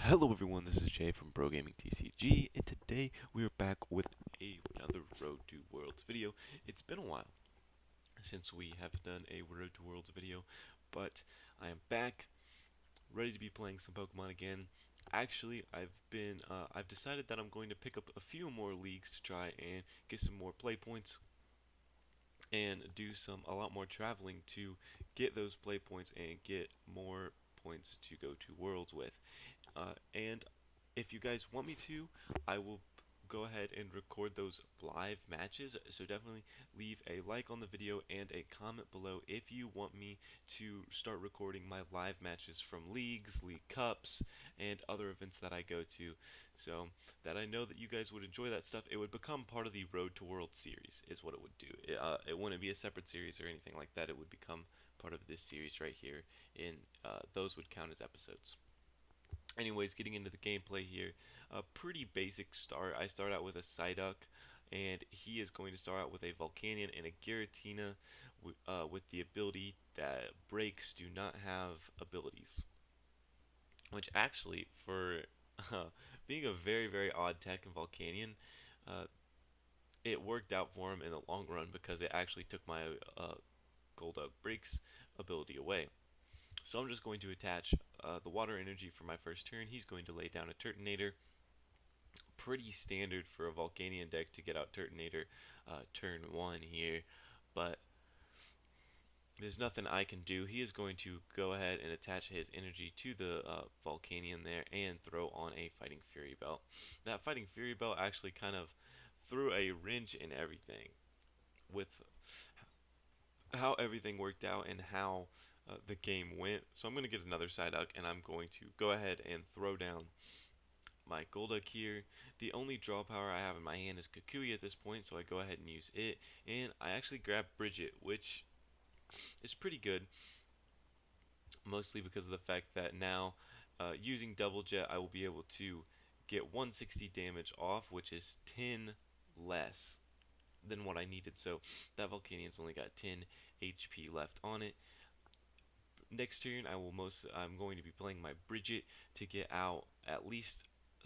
Hello everyone, this is Jay from BroGaming TCG, and today we are back with another Road to Worlds video. It's been a while since we have done a Road to Worlds video, but I am back, ready to be playing some Pokemon again. Actually, I've decided that I'm going to pick up a few more leagues to try and get some more play points and do a lot more traveling to get those play points and get more points to go to Worlds with. And if you guys want me to, I will go ahead and record those live matches. So definitely leave a like on the video and a comment below if you want me to start recording my live matches from leagues, league cups, and other events that I go to. So that I know that you guys would enjoy that stuff. It would become part of the Road to World series is what it would do. It wouldn't be a separate series or anything like that. It would become part of this series right here, and those would count as episodes. Anyways, getting into the gameplay here, a pretty basic start. I start out with a Psyduck, and he is going to start out with a Volcanion and a Giratina with the ability that breaks do not have abilities. Which actually, for being a very, very odd tech in Volcanion, uh, it worked out for him in the long run because it actually took my Golduck Break's ability away. So I'm just going to attach the water energy for my first turn. He's going to lay down a Turtonator. Pretty standard for a Volcanion deck to get out Turtonator turn 1 here, but there's nothing I can do. He is going to go ahead and attach his energy to the Volcanion there and throw on a Fighting Fury Belt. That Fighting Fury Belt actually kind of threw a wrench in everything with how everything worked out and how the game went. So I'm going to get another Psyduck, and I'm going to go ahead and throw down my Golduck here. The only draw power I have in my hand is Kukui at this point, so I go ahead and use it. And I actually grab Brigette, which is pretty good, mostly because of the fact that now using Double Jet, I will be able to get 160 damage off, which is 10 less than what I needed. So that Volcanion's only got 10 HP left on it. Next turn, I'm going to be playing my Brigette to get out at least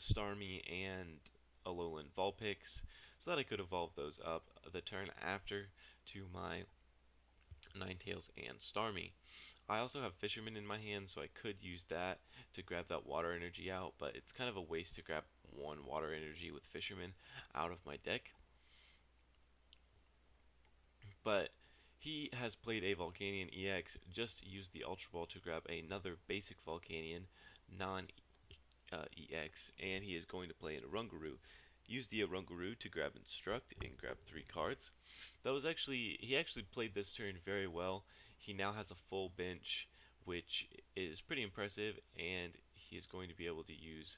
Starmie and Alolan Vulpix, so that I could evolve those up the turn after to my Ninetales and Starmie. I also have Fisherman in my hand, so I could use that to grab that water energy out, but it's kind of a waste to grab one water energy with Fisherman out of my deck. But he has played a Volcanion-EX, just used the Ultra Ball to grab another basic Volcanion, non-EX, and he is going to play an Orungaroo. Use the Orungaroo to grab Instruct and grab 3 cards. He actually played this turn very well. He now has a full bench, which is pretty impressive, and he is going to be able to use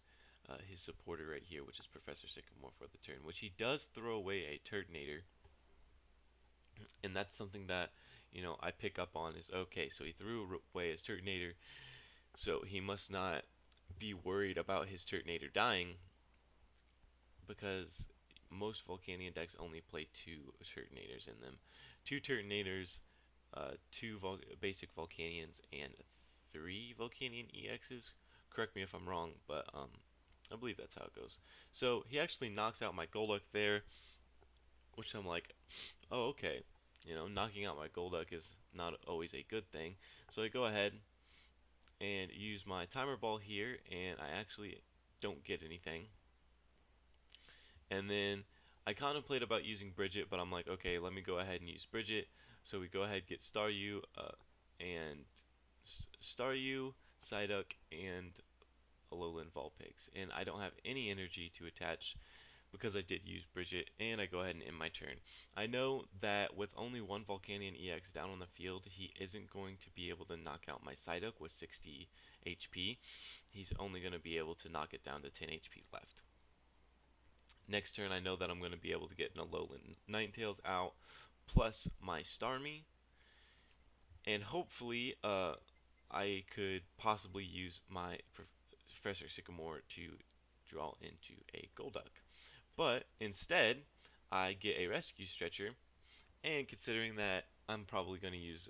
his supporter right here, which is Professor Sycamore for the turn, which he does throw away a Turtonator. And that's something that, I pick up on is, okay, so he threw away his Turtonator, so he must not be worried about his Turtonator dying, because most Volcanion decks only play 2 Turtonators in them. 2 Turtonators, 2 basic Volcanions, and 3 Volcanion EXs. Correct me if I'm wrong, but I believe that's how it goes. So he actually knocks out my Golduck there, which I'm like, oh, okay. Knocking out my Golduck is not always a good thing. So I go ahead and use my Timer Ball here, and I actually don't get anything. And then I contemplate about using Brigette, but I'm like, okay, let me go ahead and use Brigette. So we go ahead and get Staryu, Psyduck, and Alolan Vulpix. And I don't have any energy to attach because I did use Brigette, and I go ahead and end my turn. I know that with only one Volcanion EX down on the field, he isn't going to be able to knock out my Psyduck with 60 HP. He's only going to be able to knock it down to 10 HP left. Next turn, I know that I'm going to be able to get an Alolan Ninetales out, plus my Starmie, and hopefully I could possibly use my Professor Sycamore to draw into a Golduck. But instead, I get a Rescue Stretcher, and considering that I'm probably going to use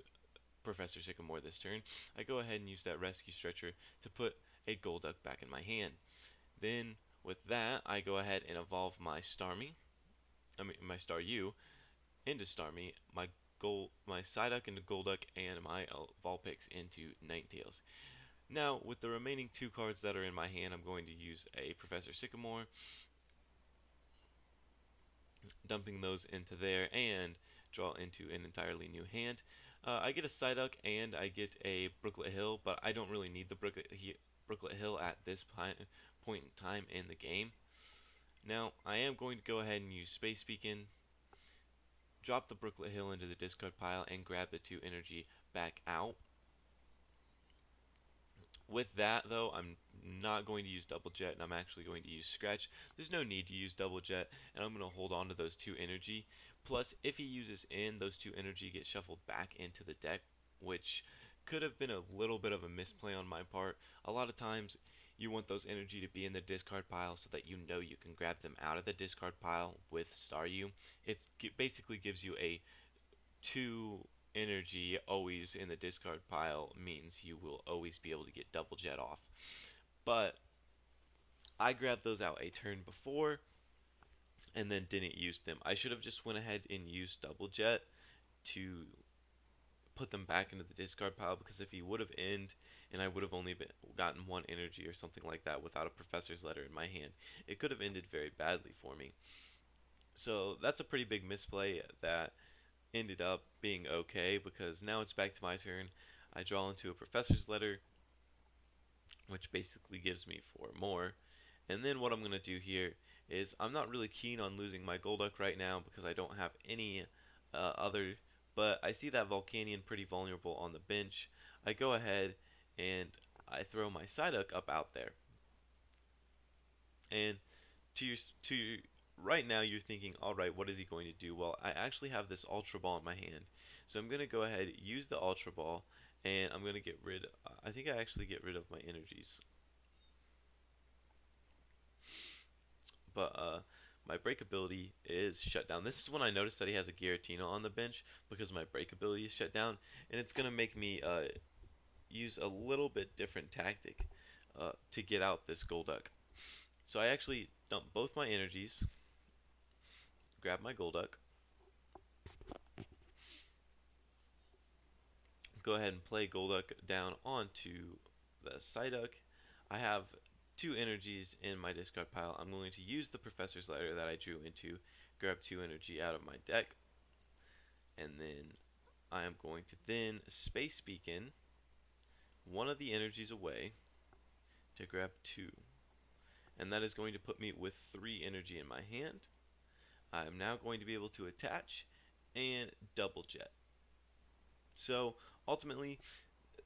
Professor Sycamore this turn, I go ahead and use that Rescue Stretcher to put a Golduck back in my hand. Then with that, I go ahead and evolve my my Staryu into Starmie, my Psyduck into Golduck, and my Vulpix into Ninetales. Now, with the remaining 2 cards that are in my hand, I'm going to use a Professor Sycamore, dumping those into there, and draw into an entirely new hand. I get a Psyduck and I get a Brooklet Hill, but I don't really need the Brooklet Hill at this point in time in the game. Now, I am going to go ahead and use Space Beacon, drop the Brooklet Hill into the discard pile, and grab the 2 energy back out. With that, though, I'm not going to use Double Jet, and I'm actually going to use Scratch. There's no need to use Double Jet, and I'm going to hold on to those 2 energy. Plus, if he uses in, those 2 energy get shuffled back into the deck, which could have been a little bit of a misplay on my part. A lot of times, you want those energy to be in the discard pile so that you know you can grab them out of the discard pile with Staryu. It basically gives you a 2 energy always in the discard pile means you will always be able to get Double Jet off. But I grabbed those out a turn before and then didn't use them. I should have just went ahead and used Double Jet to put them back into the discard pile, because if he would have ended and I would have only gotten 1 energy or something like that without a Professor's Letter in my hand, it could have ended very badly for me. So that's a pretty big misplay that ended up being okay, because now it's back to my turn. I draw into a Professor's Letter, which basically gives me 4 more. And then what I'm going to do here is, I'm not really keen on losing my Golduck right now because I don't have any other, but I see that Volcanion pretty vulnerable on the bench. I go ahead and I throw my Psyduck up out there. And right now you're thinking, alright, what is he going to do? Well, I actually have this Ultra Ball in my hand. So I'm going to go ahead, use the Ultra Ball, and I'm going to get rid, I think I actually get rid of my energies. But my break ability is shut down. This is when I noticed that he has a Giratina on the bench, because my break ability is shut down, and it's going to make me use a little bit different tactic to get out this Golduck. So I actually dump both my energies, grab my Golduck, go ahead and play Golduck down onto the Psyduck. I have 2 energies in my discard pile. I'm going to use the Professor's Letter that I drew into, grab 2 energy out of my deck, and then I am going to then Space Beacon 1 of the energies away to grab 2. And that is going to put me with 3 energy in my hand. I am now going to be able to attach and Double Jet. So ultimately,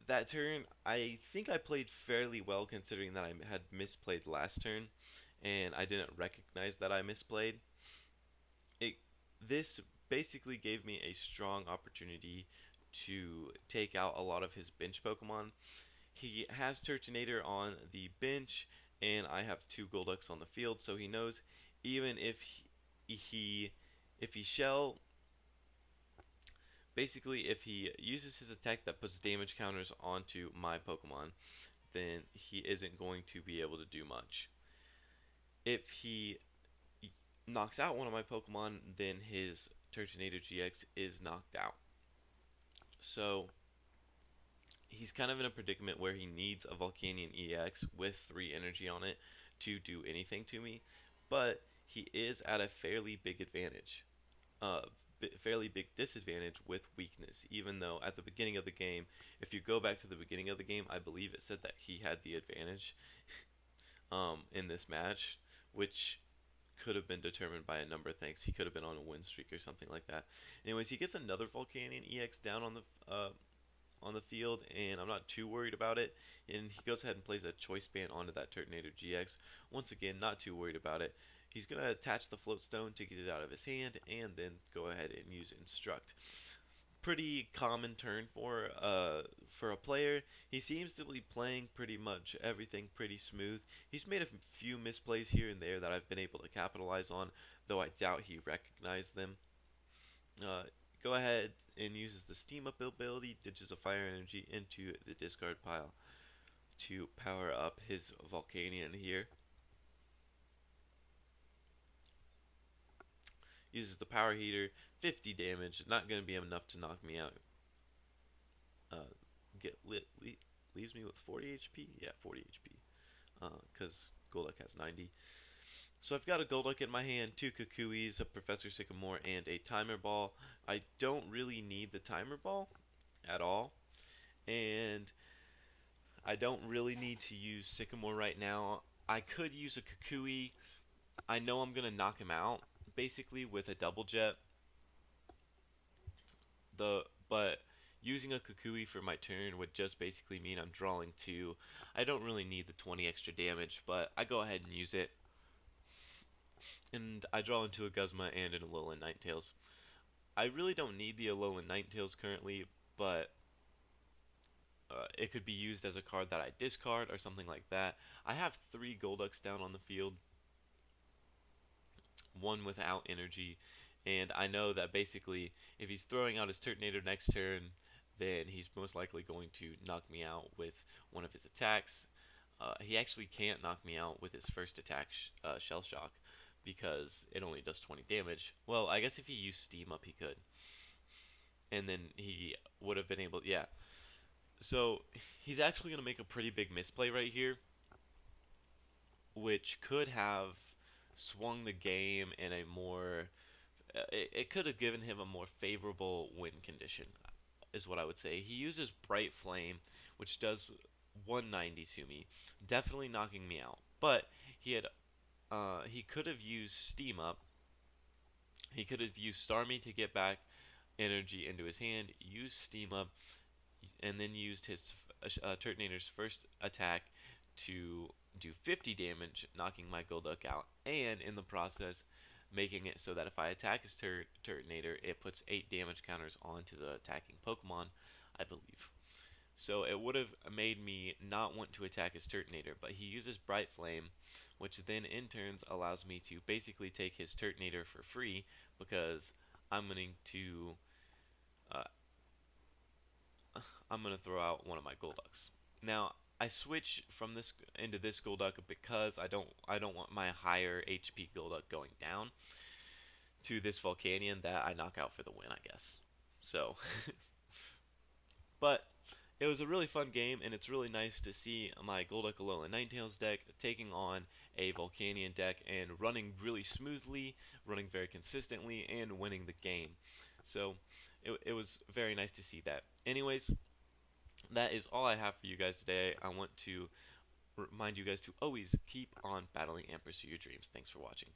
that turn, I think I played fairly well, considering that I had misplayed last turn and I didn't recognize that I misplayed. This basically gave me a strong opportunity to take out a lot of his bench Pokemon. He has Turtonator on the bench, and I have 2 Golducks on the field, so he knows even if he basically if he uses his attack that puts damage counters onto my Pokemon, then he isn't going to be able to do much. If he knocks out one of my Pokemon, then his Turtonator GX is knocked out. So he's kind of in a predicament where he needs a Volcanion-EX with 3 energy on it to do anything to me, but he is at a fairly big advantage. Fairly big disadvantage with weakness, even though at the beginning of the game, if you go back to the beginning of the game, I believe it said that he had the advantage in this match, which could have been determined by a number of things. He could have been on a win streak or something like that. Anyways, he gets another Volcanion-EX down on the field, and I'm not too worried about it, and he goes ahead and plays a Choice Band onto that Turtonator GX. Once again, not too worried about it. He's going to attach the Float Stone to get it out of his hand, and then go ahead and use Instruct. Pretty common turn for a player. He seems to be playing pretty much everything pretty smooth. He's made a few misplays here and there that I've been able to capitalize on, though I doubt he recognized them. Go ahead and uses the Steam Up ability, ditches a Fire Energy into the discard pile to power up his Volcanion here. Uses the power heater, 50 damage. Not going to be enough to knock me out. Get lit. Leaves me with 40 HP? Yeah, 40 HP. Because Golduck has 90. So I've got a Golduck in my hand, 2 Kukuis, a Professor Sycamore, and a Timer Ball. I don't really need the Timer Ball at all. And I don't really need to use Sycamore right now. I could use a Kukui. I know I'm going to knock him out, basically, with a Double Jet. But using a Kukui for my turn would just basically mean I'm drawing 2. I don't really need the 20 extra damage, but I go ahead and use it. And I draw into a Guzma and an Alolan Ninetales. I really don't need the Alolan Ninetales currently, but it could be used as a card that I discard or something like that. I have 3 Golducks down on the field, 1 without energy, and I know that basically if he's throwing out his Turtonator next turn, then he's most likely going to knock me out with one of his attacks. He actually can't knock me out with his first attack, Shell Shock, because it only does 20 damage. Well, I guess if he used Steam Up, he could. And then he would have been able, yeah. So he's actually going to make a pretty big misplay right here, which could have swung the game in a more, it could have given him a more favorable win condition, is what I would say. He uses Bright Flame, which does 190 to me, definitely knocking me out. But he could have used Steam Up. He could have used Starmie to get back energy into his hand, used Steam Up, and then used his Turtonator's first attack to do 50 damage, knocking my Golduck out, and in the process making it so that if I attack his Turtonator, it puts 8 damage counters onto the attacking Pokemon, I believe. So it would have made me not want to attack his Turtonator, but he uses Bright Flame, which then in turns allows me to basically take his Turtonator for free, because I'm going to throw out one of my Golducks. Now I switch from this into this Golduck because I don't want my higher HP Golduck going down to this Volcanion that I knock out for the win, I guess. So, but it was a really fun game, and it's really nice to see my Golduck Alolan Ninetales deck taking on a Volcanion deck and running really smoothly, running very consistently, and winning the game. So it was very nice to see that. Anyways, that is all I have for you guys today. I want to remind you guys to always keep on battling and pursue your dreams. Thanks for watching.